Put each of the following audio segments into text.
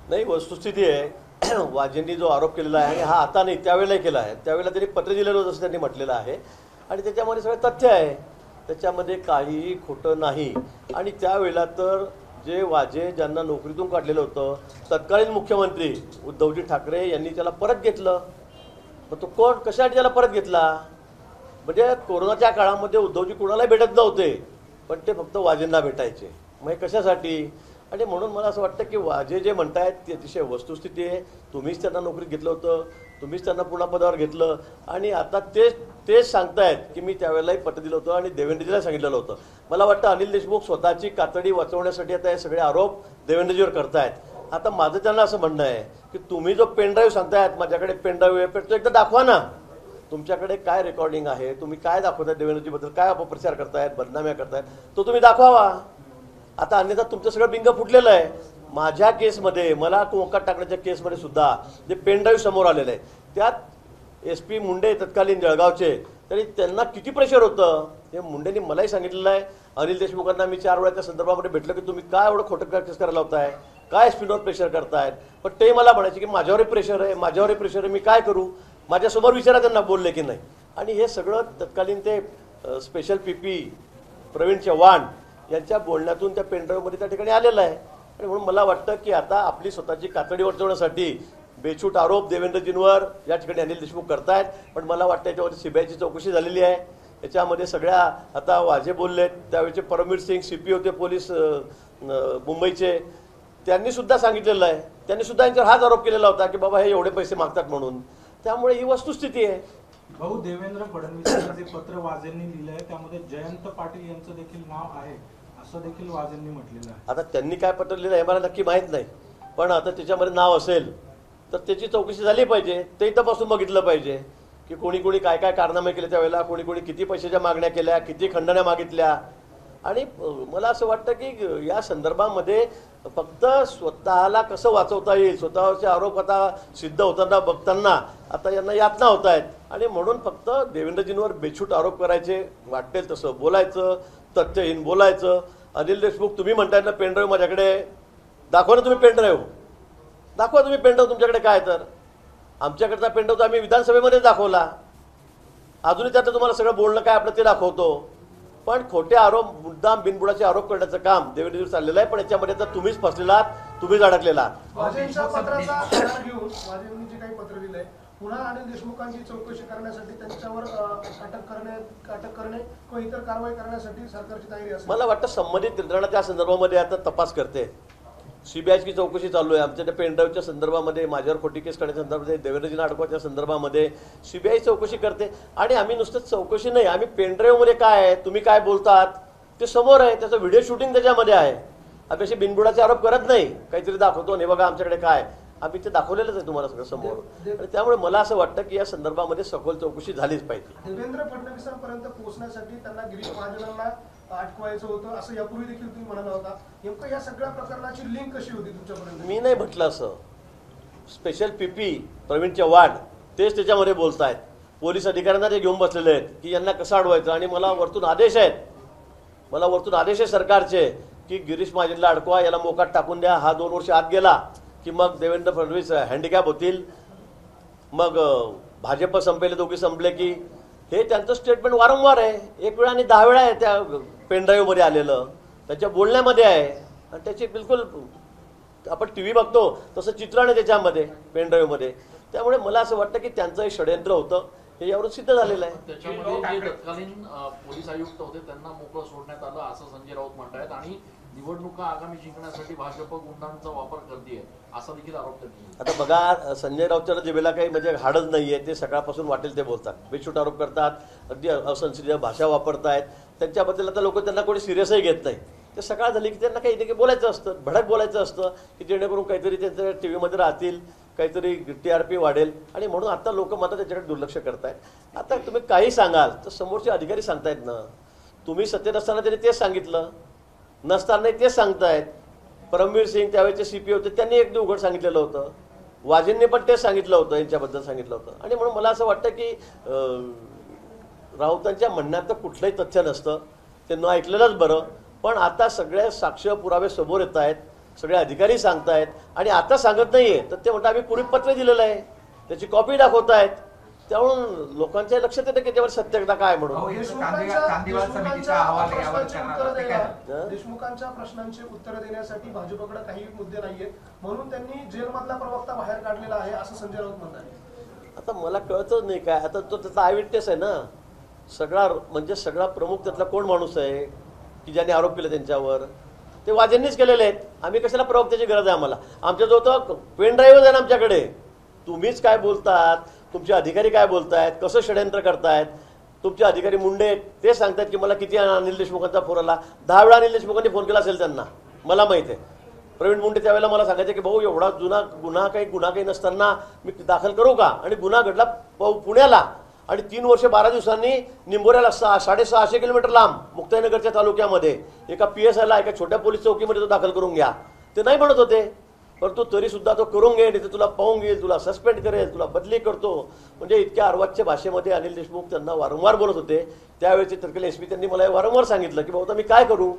नाही, वस्तुस्थिती आहे वाजेंनी जो आरोप केलेला आहे आणि हा आता नाही त्यावेळेलाही केला आहे, त्यावेळेला त्यांनी पत्र दिलेलं होतं असं त्यांनी म्हटलेलं आहे आणि त्याच्यामध्ये सगळं तथ्य आहे, त्याच्यामध्ये काहीही खोटं नाही. आणि त्यावेळेला तर जे वाजे ज्यांना नोकरीतून काढलेलं होतं तत्कालीन मुख्यमंत्री उद्धवजी ठाकरे यांनी त्याला परत घेतलं. मग तो कोण कशासाठी त्याला परत घेतला? म्हणजे कोरोनाच्या काळामध्ये उद्धवजी कोणालाही भेटत नव्हते, पण ते फक्त वाजेंना भेटायचे. मग हे कशासाठी? आणि म्हणून मला असं वाटतं की वाजे जे म्हणतायत ती अतिशय वस्तुस्थिती आहे. तुम्हीच त्यांना नोकरीत घेतलं होतं, तुम्हीच त्यांना पुन्हा पदावर घेतलं आणि आता तेच सांगतायत की मी त्यावेळेलाही पत्र दिलं होतं आणि देवेंद्रजीला सांगितलेलं होतं. मला वाटतं अनिल देशमुख स्वतःची कातडी वाचवण्यासाठी आता हे सगळे आरोप देवेंद्रजीवर करतायत. आता माझं त्यांना असं म्हणणं आहे की तुम्ही जो पेनड्राईव्ह सांगतायत माझ्याकडे पेनड्राईव्ह आहे, तो एकदा दाखवा ना. तुमच्याकडे काय रेकॉर्डिंग आहे, तुम्ही काय दाखवताय देवेंद्रजीबद्दल, काय अपप्रचार करतायत, बदनाम्या करतायत, तो तुम्ही दाखवावा. आता अन्यथा तुमचं सगळं बिंग फुटलेलं आहे. माझ्या केसमध्ये मला मोकाट टाकण्याच्या केसमध्ये सुद्धा जे पेनड्राईव्ह समोर आलेलं आहे त्यात SP मुंडे तत्कालीन जळगावचे, तरी त्यांना किती प्रेशर होतं हे मुंडेंनी मलाही सांगितलेलं आहे. अनिल देशमुखांना मी 4 वेळा त्या संदर्भामध्ये भेटलं की तुम्ही काय एवढं खोटं केस करायला होताय, काय SP वर प्रेशर करतायत. पण ते मला म्हणायचे की माझ्यावरही प्रेशर आहे, मी काय करू. माझ्यासमोर विचारा त्यांना बोलले की नाही. आणि हे सगळं तत्कालीन ते स्पेशल PP प्रवीण चव्हाण यांच्या बोलण्यातून त्या पेनड्राईव्हमध्ये त्या ठिकाणी आलेलं आहे. आणि म्हणून मला वाटतं की आता आपली स्वतःची कातडी वाचवण्यासाठी बेछूट आरोप देवेंद्रजींवर या ठिकाणी अनिल देशमुख करतायत. पण मला वाटतं याच्यावरती CBIची चौकशी झालेली आहे. याच्यामध्ये सगळ्या आता वाजे बोललेत, त्यावेळेचे परमवीर सिंग CP होते पोलीस मुंबईचे, त्यांनी सुद्धा सांगितलेलं आहे, त्यांनी सुद्धा यांच्यावर हाच आरोप केलेला होता की बाबा हे एवढे पैसे मागतात म्हणून. त्यामुळे ही वस्तुस्थिती आहे. भाऊ, देवेंद्र फडणवीसांचं जे पत्र वाजेंनी लिहिलं आहे त्यामध्ये जयंत पाटील यांचं देखील नाव आहे असं देखील वाजेंनी म्हटलेलं आहे. आता त्यांनी काय पत्र लिहिलं हे मला नक्की माहीत नाही, पण आता त्याच्यामध्ये नाव असेल तर त्याची चौकशी झाली पाहिजे. ते तपासून बघितलं पाहिजे की कोणी कोणी काय काय कारनामे केले त्यावेळेला, कोणी कोणी किती पैशाच्या मागण्या केल्या, किती खंडण्या मागितल्या. आणि मला असं वाटतं की या संदर्भामध्ये फक्त स्वतःला कसं वाचवता येईल, स्वतःवरचे आरोप आता सिद्ध होताना बघताना आता यांना यातना होत आहेत. आणि म्हणून फक्त देवेंद्रजींवर बेछूट आरोप करायचे, वाटेल तसं बोलायचं, तथ्यहीन बोलायचं. अनिल देशमुख तुम्ही म्हणताय ना पेनड्राईव्ह माझ्याकडे, दाखवा ना तुम्ही पेनड्राईव्ह, दाखवा तुम्ही पेनड्राईव्ह तुमच्याकडे काय. तर आमच्याकडचा पेनड्राईव्ह तर आम्ही विधानसभेमध्ये दाखवला, अजूनही त्यातलं तुम्हाला सगळं बोलणं काय आपलं ते दाखवतो. पण खोटे आरोप, मुद्दाम बिनबुडाचे आरोप करण्याचं काम देवेंद्रजीवर चाललेलं आहे. पण याच्यामध्ये तर तुम्हीच फसलेला आहात, तुम्हीच अडकलेला आहात. वाजेंच्या पत्राचा आधार घेऊन वाजेंनी जे काही पत्र दिलंय पुन्हा अनिल देशमुखांची चौकशी करण्यासाठी त्यांच्यावर अटक करणे किंवा इतर कारवाई करण्यासाठी सरकारची तयारी असेल. मला वाटतं संबंधित यंत्रणा त्या संदर्भामध्ये आता तपास करते. CBIची चौकशी चालू आहे. आमच्या त्या पेनड्राईव्हच्या संदर्भामध्ये, माझ्यावर खोटी केस करण्याच्या संदर्भामध्ये, देवेंद्रजींना अडकवायच्या संदर्भामध्ये CBI चौकशी करते. आणि आम्ही नुसतंच चौकशी नाही, आम्ही पेनड्राईव्हमध्ये काय आहे, तुम्ही काय बोलतात ते समोर आहे, त्याचं व्हिडिओ शूटिंग त्याच्यामध्ये आहे. आम्ही असे बिनबुडाचे आरोप करत नाही, काहीतरी दाखवतो हे बघा आमच्याकडे काय, आम्ही ते दाखवलेलंच आहे तुम्हाला सगळं समोर. आणि त्यामुळे मला असं वाटतं की या संदर्भामध्ये सखोल चौकशी झालीच पाहिजे. देवेंद्र फडणवीसांपर्यंत पोहोचण्यासाठी त्यांना गिरीश महाजनांना अटकवायचं होतं असं यापूर्वी देखील तुम्ही म्हणाला होता. नेमकं या सगळ्या प्रकरणाची लिंक कशी होती तुमच्यापर्यंत? मी नाही म्हटलं असं. स्पेशल PP प्रवीण चव्हाण तेच त्याच्यामध्ये बोलतायत. पोलीस अधिकाऱ्यांना ते घेऊन बसलेले आहेत की यांना कसं अडवायचं. आणि मला वरतून आदेश आहेत, सरकारचे की गिरीश महाजनला अडकवा, याला मोकाट टाकून द्या. हा 2 वर्ष आत गेला की मग देवेंद्र फडणवीस हँडिकॅप होतील, मग भाजप संपेले, दोघी संपले की. हे त्यांचं स्टेटमेंट वारंवार आहे, 1 वेळा आणि 10 वेळा आहे त्या पेनड्राईव्हमध्ये आलेलं, त्यांच्या बोलण्यामध्ये आहे. आणि त्याची बिलकुल आपण TV बघतो तसं चित्रण आहे त्याच्यामध्ये पेनड्राईव्हमध्ये. त्यामुळे मला असं वाटतं की त्यांचं हे षडयंत्र होतं, हे यावरून सिद्ध झालेलं आहे. त्याच्यामध्ये जे तत्कालीन पोलीस आयुक्त होते त्यांना मोकळं सोडण्यात आलं असं संजय राऊत म्हणतायत. आणि निवडणुका आगामी जिंकण्यासाठी भाजप गुंडांचा वापर करते असा देखील आरोप त्यांनी. आता बघा, संजय राऊतच्या जिभेला काही म्हणजे हाडच नाहीये, ते सकाळपासून वाटेल ते बोलतात, बेछूट आरोप करतात, अगदी असंसदीय भाषा वापरतायत. त्यांच्याबद्दल आता लोक त्यांना कोणी सिरियसही घेत नाही. ते सकाळ झाली की त्यांना काही बोलायचं असतं, भडक बोलायचं असतं की जेणेकरून काहीतरी त्यांच्या TV मध्ये राहतील, काहीतरी TRP वाढेल. आणि म्हणून आता लोक मात्र त्याच्याकडे दुर्लक्ष करतायत. आता तुम्ही काही सांगाल तर समोरचे अधिकारी सांगतायत ना, तुम्ही सत्तेत असताना त्यांनी तेच सांगितलं, नसताना तेच सांगतायत. परमवीर सिंग त्यावेळेचे CP होते, त्यांनी एक उघड सांगितलेलं होतं, वाजेंनी पण तेच सांगितलं होतं, यांच्याबद्दल सांगितलं होतं. आणि म्हणून मला असं वाटतं की राऊतांच्या म्हणण्यात तर कुठलंही तथ्य नसतं, ते न ऐकलेलंच बरं. पण आता सगळे साक्ष पुरावे समोर येत आहेत सगळे अधिकारी सांगतायत आणि आता सांगत नाहीये तर ते म्हणतात आम्ही पूर्वी पत्र दिलेलं आहे, त्याची कॉपी दाखवतायत. त्यामुळं लोकांच्या लक्षात येतं की त्यावर सत्यता काय म्हणून. देशमुखांच्या प्रश्नांची उत्तरं देण्यासाठी भाजपकडे काही मुद्दे नाहीयेत म्हणून त्यांनी जेलमधला प्रवक्ता बाहेर काढलेला आहे असं संजय राऊत म्हणतात. आता मला कळतच नाही काय, आता तो त्याचा आय विटनेस आहे ना, सगळा प्रमुख त्यातला कोण माणूस आहे की ज्याने आरोप केले त्यांच्यावर, ते वाजेंनीच केलेले आहेत. आम्ही कशाला प्रवक्त्याची गरज आहे आम्हाला, आमच्याजवळ तर पेन ड्राईव्ह आहे ना आमच्याकडे. तुम्हीच काय बोलतात, तुमचे अधिकारी काय बोलतायत, कसं षड्यंत्र करतायत, तुमचे अधिकारी मुंडे ते सांगतात की मला किती अनिल देशमुखांचा फोन आला, 10 वेळा अनिल देशमुखांनी फोन केला असेल त्यांना, मला माहिती आहे. प्रवीण मुंडे त्यावेळेला मला सांगायचे की भाऊ एवढा जुना गुन्हा काही नसताना मी दाखल करू का, आणि गुन्हा घडला पुण्याला आणि 3 वर्ष 12 दिवसांनी निंबोऱ्याला 650 किलोमीटर लांब मुक्ताईनगरच्या तालुक्यामध्ये एका PSIला एका छोट्या पोलीस चौकीमध्ये तो दाखल करून घ्या. ते नाही म्हणत होते, परंतु तरी सुद्धा तो करून घे, नाही तर तुला पाहून घेईल, तुला सस्पेंड करेल, तुला बदली करतो. म्हणजे इतक्या अर्वाच्य भाषेमध्ये अनिल देशमुख त्यांना वारंवार बोलत होते. त्यावेळेचे तर्कले SP त्यांनी मला वारंवार सांगितलं की भाऊ मी काय करू,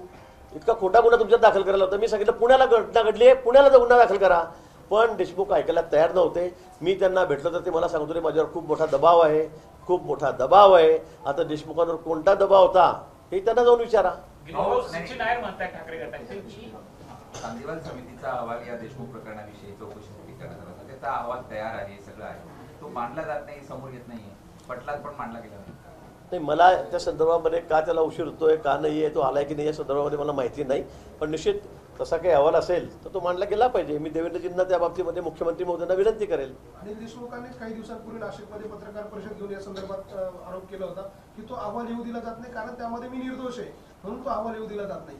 इतका खोटा गुन्हा तुमच्यात दाखल करायला होता. मी सांगितलं पुण्याला घटना घडली आहे, पुण्याला तो गुन्हा दाखल करा. पण देशमुख ऐकायला तयार नव्हते. मी त्यांना भेटलं तर ते मला सांगत होते माझ्यावर खूप मोठा दबाव आहे, खूप मोठा दबाव आहे. आता देशमुखांवर कोणता दबाव होता हे त्यांना जाऊन विचारा. चांदीवाल समितीचा अहवाल या देशमुख प्रकरणाविषयी चौकशीसाठी करण्यात आला होता, त्याचा अहवाल तयार आहे, सगळं आहे, तो मांडला जात नाही, समोर येत नाहीये, पटलात पण मांडला गेला नाही. मला त्या संदर्भामध्ये का त्याला उशीर होतोय, का नाही आहे, तो आलाय की नाही या संदर्भामध्ये मला माहिती नाही. पण निश्चित तसा काही अहवाल असेल तर तो मांडला गेला पाहिजे. मी देवेंद्रजींना त्या बाबतीमध्ये मुख्यमंत्री महोदयांना विनंती करेल. अनिल देशमुखांनी काही दिवसांपूर्वी नाशिकमध्ये पत्रकार परिषद घेऊन या संदर्भात आरोप केला होता की तो अहवाल येऊ दिला जात नाही कारण त्यामध्ये मी निर्दोष आहे म्हणून तो अहवाल येऊ दिला जात नाही.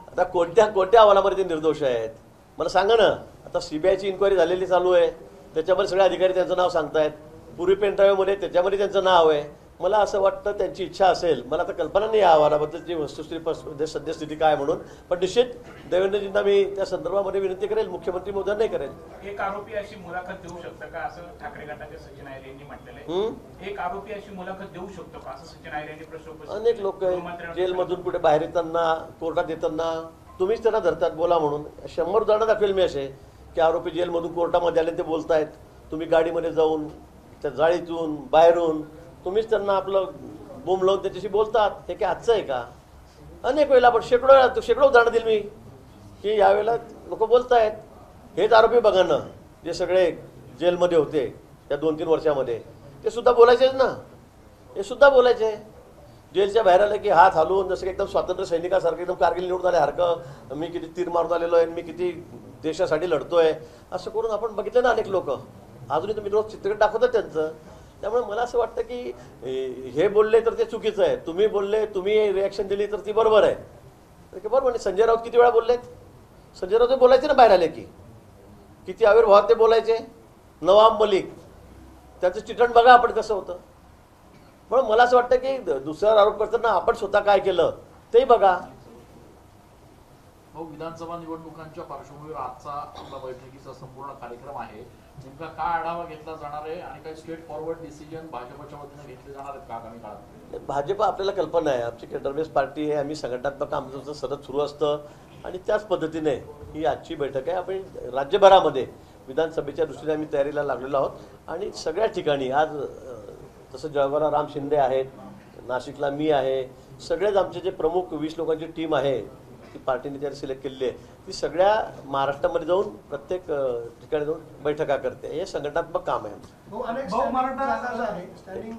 आता कोणत्या अहवालामध्ये ते निर्दोष आहेत मला सांगा ना. आता CBIची इन्क्वायरी झालेली चालू आहे, त्याच्यामध्ये सगळे अधिकारी त्यांचं नाव सांगतायत. पूर्वी पेनड्राईव्हमध्ये त्याच्यामध्ये त्यांचं नाव आहे. मला असं वाटतं त्यांची इच्छा असेल, मला आता कल्पना नाही या अहवालाबद्दलची वस्तुस्थिती सद्यस्थिती काय म्हणून, पण निश्चित देवेंद्रजींना मी त्या संदर्भामध्ये विनंती करेल, मुख्यमंत्री महोदयांनाही करेल. एक आरोपी अशी मुलाखत देऊ शकतो का असं ठाकरे गटाचे सचिन अहिर यांनी म्हटलेलं आहे. एक आरोपी अशी मुलाखत देऊ शकतो का असं सचिन अहिर यांनी प्रश्न उपस्थित केला. अनेक लोक जेलमधून कुठे बाहेर येताना, कोर्टात येताना तुम्हीच त्यांना धरतात बोला म्हणून. 100 उदाहरणं दाखवेल मी असे की आरोपी जेलमधून कोर्टामध्ये आले ते बोलतायत. तुम्ही गाडीमध्ये जाऊन त्या जाळीतून बाहेरून तुम्हीच त्यांना आपलं बोंब लावून त्याच्याशी बोलतात. हे काय आजचं आहे का. अनेक वेळेला आपण शेकडो उदाहरणं दिली मी की यावेळेला लोक बोलतायत. हेच आरोपी बघा ना जे सगळे जेलमध्ये होते त्या 2-3 वर्षामध्ये, ते सुद्धा बोलायचेच ना. हे सुद्धा बोलायचे जेलच्या बाहेर आलं की हात हलवून, जसं की एकदम स्वातंत्र्य सैनिकासारखं एकदम कारगिल निवडून आल्यासारखं, मी किती तीर मारून आलेलो आहे, मी किती देशासाठी लढतोय, असं करून आपण बघितलं ना अनेक लोक. अजूनही तुम्ही रोज चित्रपट दाखवतात त्यांचं. त्यामुळे मला असं वाटतं की हे बोलले तर ते चुकीचं आहे, तुम्ही बोलले, तुम्ही रिॲक्शन दिली तर ती बरोबर आहे. बरोबर म्हणजे संजय राऊत किती वेळा बोललेत. संजय राऊत बोलायचे ना बाहेर आले की, किती आविर्भावात ते बोलायचे. नवाब मलिक त्याचं चित्रण बघा आपण कसं होतं. म्हणून मला असं वाटतं की दुसऱ्यावर आरोप करताना आपण स्वतः काय केलं तेही बघा. विधानसभा निवडणुकांच्या पार्श्वभूमीवर आजचा आपला बैठकीचा संपूर्ण कार्यक्रम आहे. नेमका काय आढावा घेतला जाणार आहे आणि काही स्ट्रेट फॉरवर्ड डिसिजन भाजपच्या वतीने घेतले जाणार आहेत का आगामी काळात. भाजप आपल्याला कल्पना आहे, आमची केंद्रबेस पार्टी आहे, आम्ही संघटनात्मक आमचं सतत सुरू असतं आणि त्याच पद्धतीने ही आजची बैठक आहे. आपण राज्यभरामध्ये विधानसभेच्या दृष्टीने आम्ही तयारीला लागलेलो आहोत आणि सगळ्या ठिकाणी आज जसं जळगावला राम शिंदे आहेत, नाशिकला मी आहे, सगळेच आमचे जे प्रमुख 20 लोकांची टीम आहे ती पार्टीने त्याला सिलेक्ट केलेली आहे, ती सगळ्या महाराष्ट्रामध्ये जाऊन प्रत्येक ठिकाणी जाऊन बैठका करते. हे संघटनात्मक काम आहे. स्टँडिंग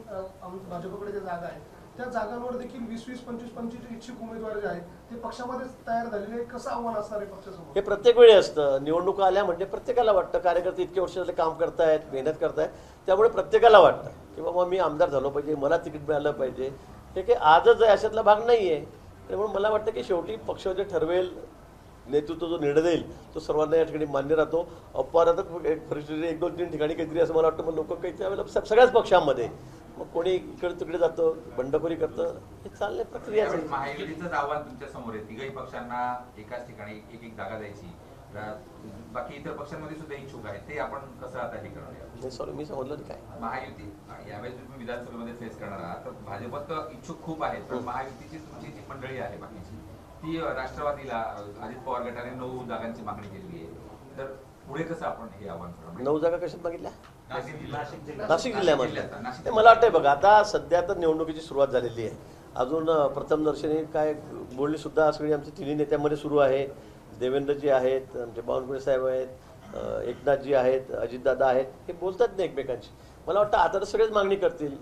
भाजपकडे जे जागा आहे त्या जागांवर देखील 20-20, 25-25 इच्छुक उमेदवार जे आहेत ते पक्षामध्ये तयार झालेले, कसं आव्हान असणार आहे पक्षासमोर. हे प्रत्येक वेळी असतं. निवडणुका आल्या म्हणजे प्रत्येकाला वाटतं कार्यकर्ते इतके वर्ष झाले काम करतायत, मेहनत करतायत, त्यामुळे प्रत्येकाला वाटतं की बाबा मी आमदार झालो पाहिजे, मला तिकीट मिळालं पाहिजे. हे काही आजच आहे अशातला भाग नाही आहे. त्यामुळे मला वाटतं की शेवटी पक्ष जे ठरवेल, नेतृत्व जो निर्णय देईल तो सर्वांना या ठिकाणी मान्य राहतो. अपवादात्मक परिस्थिती 1-2-3 ठिकाणी काहीतरी असं मला वाटतं. मग लोक काही त्यावेळेला सगळ्याच पक्षांमध्ये मग कोणी इकडे तिकडे जातं, बंडखोरी करतं, हे चालले प्रक्रिया. महायुतीचं आव्हान तुमच्या समोर आहे. तिघही पक्षांना एकाच ठिकाणी एक जागा द्यायची, बाकी इतर पक्षांमध्ये सुद्धा इच्छुक आहेत, ते आपण कसं आता हे करणार. सॉरी मी समजलं काय. महायुती यावेळेस तुम्ही विधानसभेमध्ये फेस करणार आहात तर भाजपात इच्छुक खूप आहेत, पण महायुतीची तुमची जी मंडळी आहे बाकीची ती राष्ट्रवादीला अजित पवार गटाने 9 जागांची मागणी केली आहे. तर पुढे कसं आपण हे आव्हान करणार? 9 जागा कशात मागितल्या? नाशिक जिल्ह्यामध्ये. नाशिक ते मला वाटतंय बघा, आता सध्या तर निवडणुकीची सुरुवात झालेली आहे. अजून प्रथमदर्शनी काय बोलणी सुद्धा सगळी आमच्या तिन्ही नेत्यांमध्ये सुरू आहे. देवेंद्रजी आहेत, आमचे बावनकुळे साहेब आहेत, एकनाथजी आहेत, अजितदादा आहेत, हे बोलतात नाही एकमेकांशी. मला वाटतं आता तर सगळेच मागणी करतील,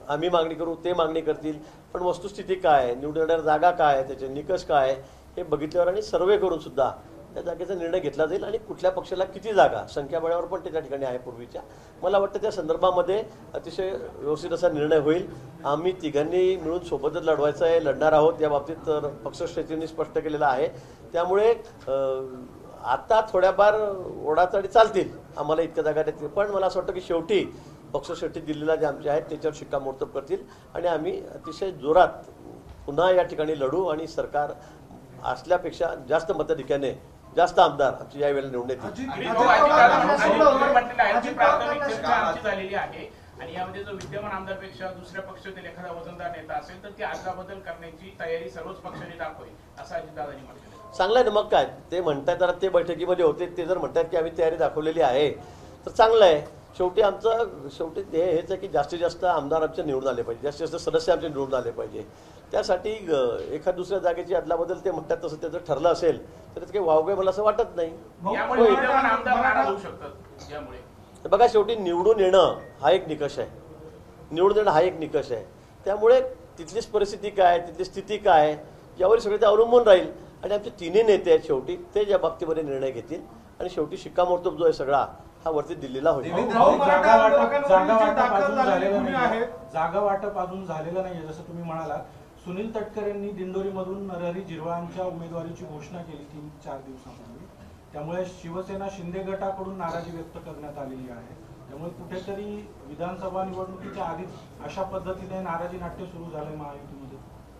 आम्ही मागणी करू, ते मागणी करतील, पण वस्तुस्थिती काय आहे, निवडून येणाऱ्या जागा काय आहे, त्याचे निकष काय आहे हे बघितल्यावर आणि सर्वे करून सुद्धा त्या जागेचा निर्णय घेतला जाईल. आणि कुठल्या पक्षाला किती जागा, संख्याबळावर पण ते त्या ठिकाणी आहे पूर्वीच्या. मला वाटतं त्या संदर्भामध्ये अतिशय व्यवस्थित असा निर्णय होईल. आम्ही तिघांनी मिळून सोबतच लढवायचं आहे, लढणार आहोत या बाबतीत तर पक्षश्रेष्ठींनी स्पष्ट केलेलं आहे. त्यामुळे आता थोड्याफार ओढाचढी चालतील, आम्हाला इतक्या जागा देतील, पण मला असं वाटतं की शेवटी पक्षश्रेष्ठी दिल्लीला जे आमचे आहेत त्याच्यावर शिक्कामोर्तब करतील आणि आम्ही अतिशय जोरात पुन्हा या ठिकाणी लढू आणि सरकार असल्यापेक्षा जास्त मताधिक्याने जास्त आमदार आमची या वेळेला निवडून येतील. आणि तो अजितदादांनी म्हटलेलं आहे की प्राथमिक चर्चा आमची झालेली आहे आणि यामध्ये जो विद्यमान आमदारपेक्षा दुसऱ्या पक्षातील एखादा वजनदार नेता असेल तर ती अदलाबदल करण्याची तयारी सर्वच पक्षांनी दाखवावी असं अजितदादांनी म्हटलेलं आहे. चांगलं आहे ना, मग काय ते म्हणतायत, तर ते बैठकीमध्ये होते, ते जर म्हणतात की आम्ही तयारी दाखवलेली आहे तर चांगलं आहे. शेवटी ध्येय हेच आहे की जास्तीत जास्त आमदार आमचे निवडून आले पाहिजे, जास्तीत जास्त सदस्य आमचे निवडून आले पाहिजे. त्यासाठी एखाद दुसऱ्या जागेची अदलाबदल ते म्हणतात तसं त्याचं ठरलं असेल तर काही वावगे मला असं वाटत नाही. यामुळे विद्यमान आमदार नाराज होऊ शकतात. यामुळे बघा, शेवटी निवडून येणं हा एक निकष आहे, निवडून येणं हा एक निकष आहे. त्यामुळे तिथली परिस्थिती काय, तिथली स्थिती काय यावर सगळे ते अवलंबून राहील. आणि आमचे तिन्ही नेते आहेत, शेवटी ते या बाबतीमध्ये निर्णय घेतील आणि शेवटी शिक्कामोर्तब जो आहे सगळा हा वरती दिल्लीला होईल. जागा वाटप अजून झालेलं नाहीये. जसं तुम्ही म्हणाला, सुनील तटकरे यांनी दिंडोरीमधून नरहरी झिरवाळांच्या उमेदवारीची घोषणा केली 3-4 दिवसांपूर्वी. त्यामुळे शिवसेना शिंदे गटाकडून नाराजी व्यक्त करण्यात आलेली आहे. त्यामुळे कुठेतरी विधानसभा निवडणुकीच्या आधीच अशा पद्धतीने नाराजी नाट्य सुरू झालंय महायुतीमध्ये.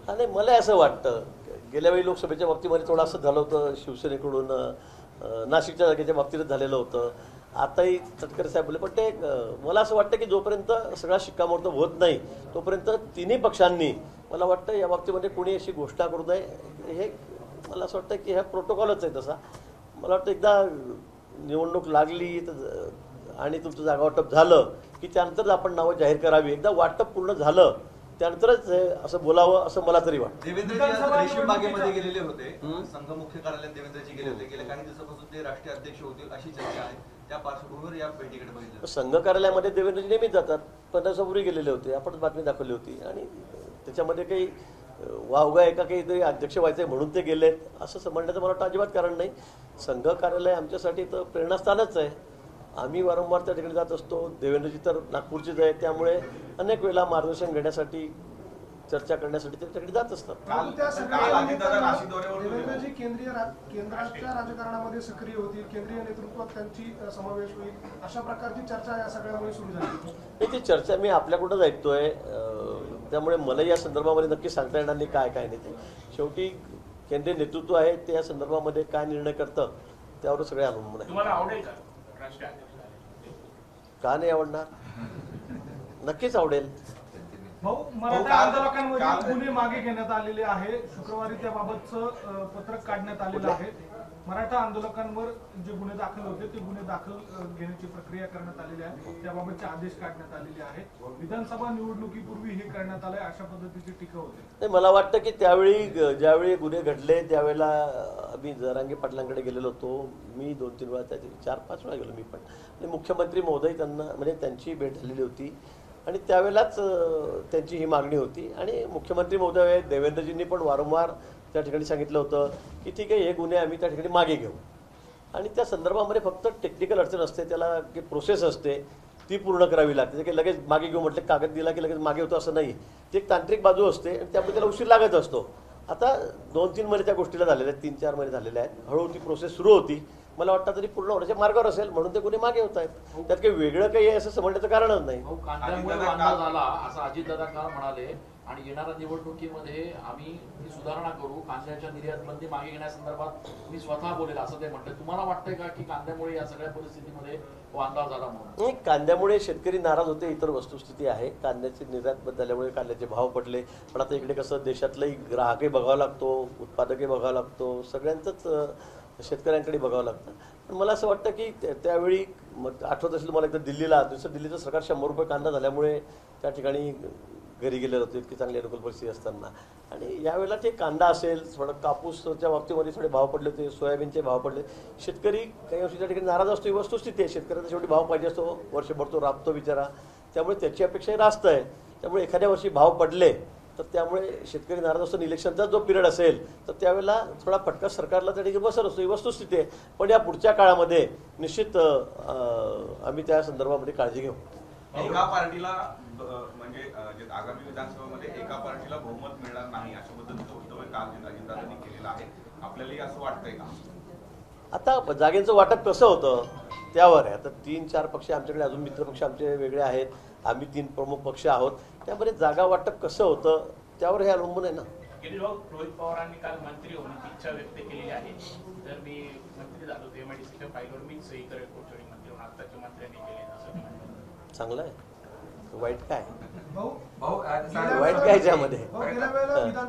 आणि मला असं वाटतं, गेल्या वेळी लोकसभेच्या बाबतीमध्ये थोडं असं झालं होतं, शिवसेनेकडून नाशिकच्या जागेच्या बाबतीतच झालेलं होतं. आताही तटकरे साहेब बोलले, पण ते मला असं वाटतं की जोपर्यंत सगळा शिक्कामोर्तब होत नाही तोपर्यंत तिन्ही पक्षांनी मला वाटतं या बाबतीमध्ये कोणी अशी घोषणा करू नये. हे मला असं वाटतं की हा प्रोटोकॉलच आहे तसा. मला वाटतं एकदा निवडणूक लागली तर आणि तुमचं जागा वाटप झालं की त्यानंतर आपण नावं जाहीर करावी. एकदा वाटप पूर्ण झालं त्यानंतरच असं बोलावं असं मला तरी वाटतं. देवेंद्रजी रेशीम बागेमध्ये गेलेले होते, संघ मुख्य कार्यालयात देवेंद्रजी गेले होते. गेल्या काही दिवसापासून ते राष्ट्रीय अध्यक्ष होतील अशी चर्चा आहे. त्या पार्श्वभूमीवर या बैठकीकडे बघितलं. संघ कार्यालयामध्ये देवेंद्रजी नेहमीच जातात, 15 दिवसापूर्वी गेलेले होते, आपण बातमी दाखवली होती. आणि त्याच्यामध्ये काही वावगा आहे का काहीतरी अध्यक्ष व्हायचे म्हणून ते गेलेत असं म्हणण्याचं मला वाटतं अजिबात कारण नाही. संघ कार्यालय आमच्यासाठी तर प्रेरणास्थानच आहे. आम्ही वारंवार त्या ठिकाणी जात असतो. देवेंद्रजी तर नागपूरचेच आहे, त्यामुळे अनेक वेळा मार्गदर्शन घेण्यासाठी, चर्चा करण्यासाठी त्या ठिकाणी जात असतात. देवेंद्रजी केंद्राच्या राजकारणामध्ये सक्रिय होतील, केंद्रीय नेतृत्वात त्यांची समावेश होईल, अशा प्रकारची चर्चा या सगळ्यामुळे सुरू झाली. ती चर्चा मी आपल्याकडूनच ऐकतोय, त्यामुळे मला या संदर्भामध्ये नक्की सांगता येणार नाही काय काय नाही. ते शेवटी केंद्रीय नेतृत्व आहे, ते या संदर्भामध्ये काय निर्णय करतं त्यावर सगळे अवलंबून आहे. तुम्हाला आवडेल का राष्ट्रीय अध्यक्ष? का नाही आवडणार, नक्कीच आवडेल. मराठा आंदोलकांवरील गुन्हे मागे घेण्यात आलेले आहे. शुक्रवारी त्याबाबतचं पत्रक काढण्यात आलेलं आहे. मराठा आंदोलकांवर जे गुन्हे दाखल होते ते गुन्हे दाखल घेण्याची प्रक्रिया करण्यात आलेली आहे. त्याबाबतचे आदेश काढण्यात आलेले आहेत. विधानसभा निवडणुकीपूर्वी हे करण्यात आलंय अशा पद्धतीची टीका होते. मला वाटतं की त्यावेळी ज्यावेळी गुन्हे घडले त्यावेळेला आम्ही जरांगे पाटलांकडे गेलेलो होतो. मी 2-3 वेळा, त्याची 4-5 वेळा गेलो मी पण. आणि मुख्यमंत्री महोदय त्यांना म्हणजे त्यांची भेट झालेली होती आणि त्यावेळेलाच त्यांची ही मागणी होती. आणि मुख्यमंत्री महोदय देवेंद्रजींनी पण वारंवार त्या ठिकाणी सांगितलं होतं की ठीक आहे, हे गुन्हे आम्ही त्या ठिकाणी मागे घेऊ. आणि त्या संदर्भामध्ये फक्त टेक्निकल अडचण असते, त्याला की प्रोसेस असते ती पूर्ण करावी लागते. की लगेच मागे घेऊ म्हटलं, कागद दिला की लगेच मागे होतं असं नाही. ती एक तांत्रिक बाजू असते आणि त्यामुळे त्याला उशीर लागत असतो. आता 2-3 महिने त्या गोष्टीला झालेले आहेत, 3-4 महिने झालेले आहेत. हळूहळू ती प्रोसेस सुरू होती. मला वाटतं तरी पूर्ण होण्याच्या मार्गावर असेल म्हणून ते गुन्हे मागे होत आहेत. त्यात काही वेगळं काही आहे असं समजण्याचं कारणच नाही. कांद्यामुळे वांदा झाला असं अजितदादा काल म्हणाले आणि येणाऱ्या निवडणुकीमध्ये आम्ही ही सुधारणा करू, कांद्याच्या निर्यात बंदी मागे घेण्यासंदर्भात मी स्वतः बोलेल असं ते म्हटलं. तुम्हाला वाटतंय का की कांद्यामुळे या सगळ्या परिस्थितीमध्ये वांदा झाला म्हणून? नाही, कांद्यामुळे शेतकरी नाराज होते, इतर वस्तुस्थिती आहे. कांद्याची निर्यात बंद झाल्यामुळे कांद्याचे भाव पडले. पण आता इकडे कसं देशातलाही ग्राहकही बघावा लागतो, उत्पादकही बघावा लागतो, सगळ्यांचंच शेतकऱ्यांकडे बघावं लागतं. पण मला असं वाटतं की त्यावेळी आठवत असेल मला एकदा दिल्लीला दिल्लीचं सरकार 100 रुपये कांदा झाल्यामुळे त्या ठिकाणी घरी गेले होते इतकी चांगली अनुकूल परिस्थिती असताना. आणि यावेळेला ते कांदा असेल, थोडं कापूसच्या बाबतीमध्ये थोडे भाव पडले होते, सोयाबीनचे भाव पडले. शेतकरी काही वर्षी त्या ठिकाणी नाराज असतो, ही वस्तुस्थिती आहे. शेतकऱ्याचा शेवटी भाव पाहिजे असतो, वर्षभर तो राबतो बिचारा, त्यामुळे त्याची अपेक्षाही रास्त आहे. त्यामुळे एखाद्या वर्षी भाव पडले तर त्यामुळे शेतकरी नाराज असतो. इलेक्शनचा जो पिरियड असेल तर त्यावेळेला थोडा फटका सरकारला त्या ठिकाणी बसत असतो, ही वस्तुस्थिती आहे. पण या पुढच्या काळामध्ये निश्चित आम्ही त्या संदर्भामध्ये काळजी घेऊ. एका पार्टीला म्हणजे जे आगामी विधानसभेमध्ये एका पार्टीला बहुमत मिळणार नाही अशा पद्धतीचं वक्तव्य काल अजितदादांनी केलेलं आहे. आपल्यालाही असं वाटतंय का? आता जागेचं वाटप कसं होतं त्यावर आहे. आता 3-4 पक्ष आमच्याकडे, अजून मित्रपक्ष आमचे वेगळे आहेत, आम्ही 3 प्रमुख पक्ष आहोत. त्यामध्ये जागा वाटप कसं होतं त्यावर हे अवलंबून आहे ना. रोहित पवारांनी काल मंत्री होण्याची इच्छा व्यक्त केलेली आहे. जर मी मंत्री झालो तर एमआयडीसीच्या फाईलवर मीच सही करेल कोणत्याही मंत्री होऊन आताच्या मंत्र्यांनी केले असं. चांगलं आहे, वाईट काय, भाऊ वाईट काय त्यामध्ये?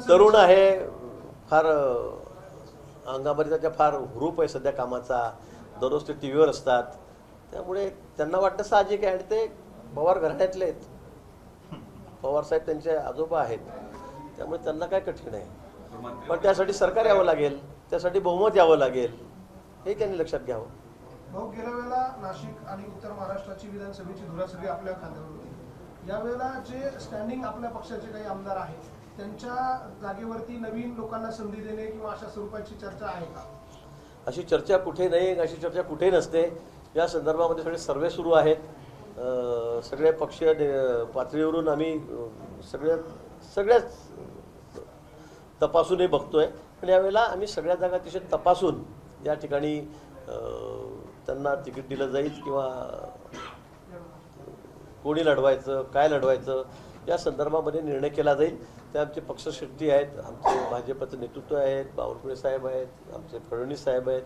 तरुण आहे, फार अंगामध्ये त्याच्या फार हुरूप आहे सध्या कामाचा, दररोज ते टीव्हीवर असतात, त्यामुळे त्यांना वाटतं साहजिक आहे. आणि ते पवार घराण्यातले आहेत, पवार साहेब त्यांचे आजोबा आहेत, त्यामुळे त्यांना काय कठीण आहे. पण त्यासाठी सरकार यावं लागेल, त्यासाठी बहुमत यावं लागेल, हे त्यांनी लक्षात घ्यावं. भाऊ, गेल्या वेळेला नाशिक आणि उत्तर महाराष्ट्राची विधानसभेची धुरा सगळी आपल्या खांद्यावर होती. यावेळेला जे स्टँडिंग आपल्या पक्षाचे काही आमदार आहेत त्यांच्या जागेवरती नवीन लोकांना संधी देणे किंवा अशा स्वरूपाची चर्चा आहे का? अशी चर्चा कुठे नाही, अशी चर्चा कुठे नसते. या संदर्भामध्ये सगळे सर्वे सुरू आहेत. सगळे पक्षीय पातळीवरून आम्ही सगळ्याच तपासूनही बघतोय. पण यावेळेला आम्ही सगळ्या जागा अतिशय तपासून या ठिकाणी त्यांना तिकीट दिलं जाईल किंवा कोणी लढवायचं, काय लढवायचं या संदर्भामध्ये निर्णय केला जाईल. ते आमचे पक्षश्रेष्ठी आहेत, आमचे भाजपचं नेतृत्व आहेत, बावनकुळे साहेब आहेत, आमचे फडणवीस साहेब आहेत,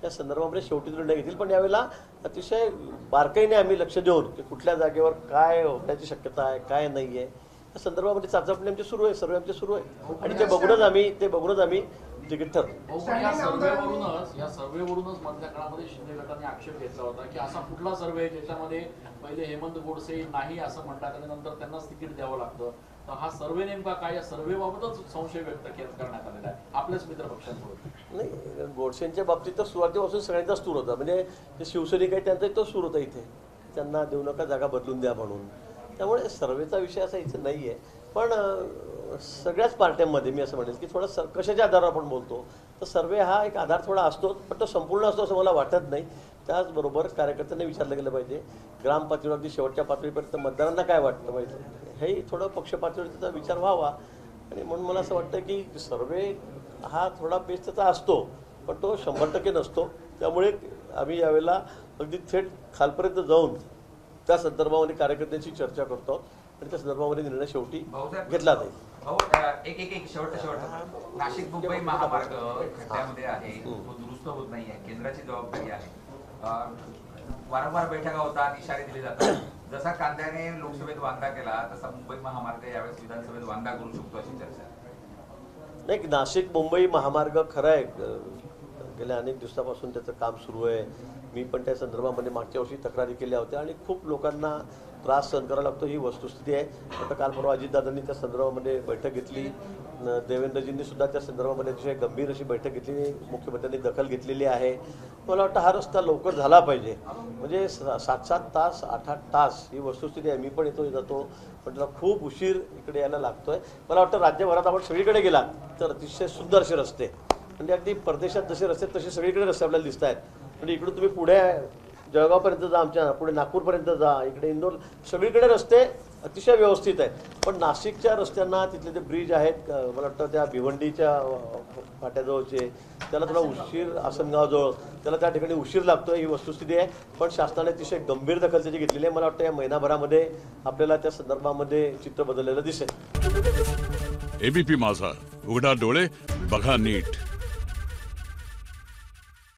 या संदर्भामध्ये शेवटी निर्णय घेतील. पण यावेळेला अतिशय बारकाईने आम्ही लक्ष देऊन की कुठल्या जागेवर काय होण्याची शक्यता आहे, काय नाही आहे, या संदर्भामध्ये चाचपणी आमची सुरू आहे, सर्वे आमचे सुरू आहे. आणि ते बघूनच आम्ही तिकीट ठरतो. या सर्वेवरूनच मधल्या काळामध्ये शिंदे गटाने आक्षेप घेतला होता की असा कुठला सर्वे ज्याच्यामध्ये पहिले हेमंत गोडसे नाही असं म्हणतात आणि नंतर त्यांनाच तिकीट द्यावं लागतं. तर हा सर्वे नेमका काय, या सर्वेबाबतच संशय व्यक्त करण्यात आलेला आहे आपल्याच मित्रपक्षांकडून. नाही, गोडसेंच्या बाबतीत तर सुरुवातीपासून सगळ्यांचा सूर होता. म्हणजे जे शिवसैनिक आहे त्यांचाही तो सूर होता इथे, त्यांना देऊ नका, जागा बदलून द्या म्हणून. त्यामुळे सर्वेचा विषय असा इथे नाही आहे. पण सगळ्याच पार्ट्यांमध्ये मी असं म्हणेल की थोडं कशाच्या आधारावर आपण बोलतो तर सर्वे हा एक आधार थोडा असतो, पण तो संपूर्ण असतो असं मला वाटत नाही. त्याचबरोबर कार्यकर्त्यांनी विचारलं गेलं पाहिजे, ग्राम पातळीवर अगदी शेवटच्या पातळीपर्यंत मतदारांना काय वाटतं पाहिजे, हेही थोडं पक्ष पातळीवर त्याचा विचार व्हावा. आणि म्हणून मला असं वाटतं की सर्वे हा थोडा बेस त्याचा असतो, पण तो 100% नसतो. त्यामुळे आम्ही यावेळेला अगदी थेट खालपर्यंत जाऊन त्या संदर्भामध्ये कार्यकर्त्यांची चर्चा करतो आणि त्या संदर्भामध्ये निर्णय शेवटी घेतला जाईल. भाऊ, एक शेवटचा नाशिक मुंबई महामार्ग खड्ड्यामध्ये आहे, तो दुरुस्त होत नाहीये, केंद्राची जबाबदारी आहे. वारंवार बैठका होतात, इशारे दिले जातात. जसा कांद्याने लोकसभेत वांदा केला तसा मुंबई महामार्ग यावेळेस विधानसभेत वांदा करू शकतो अशी चर्चा. नाही, नाशिक मुंबई महामार्ग खरं आहे, गेल्या अनेक दिवसापासून त्याचं काम सुरू आहे. मी पण त्या संदर्भामध्ये मागच्या वर्षी तक्रारी केल्या होत्या आणि खूप लोकांना त्रास सहन करावा लागतो, ही वस्तुस्थिती आहे. आता काल परवा अजितदादांनी त्या संदर्भामध्ये बैठक घेतली, देवेंद्रजींनी सुद्धा त्या संदर्भामध्ये अतिशय गंभीर अशी बैठक घेतली, मुख्यमंत्र्यांनी दखल घेतलेली आहे. मला वाटतं हा रस्ता लवकर झाला पाहिजे. म्हणजे 7-7 तास 8-8 तास ही वस्तुस्थिती आहे. मी पण येतो जातो, पण त्याला खूप उशीर इकडे यायला लागतोय. मला वाटतं राज्यभरात आपण सगळीकडे गेला तर अतिशय सुंदर असे रस्ते, म्हणजे अगदी परदेशात जसे रस्ते तसे सगळीकडे रस्ते आपल्याला दिसत आहेत. म्हणजे इकडून तुम्ही पुढे जळगावपर्यंत जा, आमच्या पुढे नागपूरपर्यंत जा, इकडे इंदोर, सगळीकडे रस्ते अतिशय व्यवस्थित आहेत. पण नाशिकच्या रस्त्यांना तिथले जे ब्रिज आहेत, मला वाटतं त्या भिवंडीच्या फाट्याजवळचे, त्याला थोडा उशीर, आसनगावजवळ त्याला त्या ठिकाणी उशीर लागतो, ही वस्तुस्थिती आहे. पण शासनाने अतिशय गंभीर दखल त्याची घेतलेली आहे. मला वाटतं या महिनाभरामध्ये आपल्याला त्या संदर्भामध्ये चित्र बदललेलं दिसेल. एबीपी माझा, उघडा डोळे बघा नीट.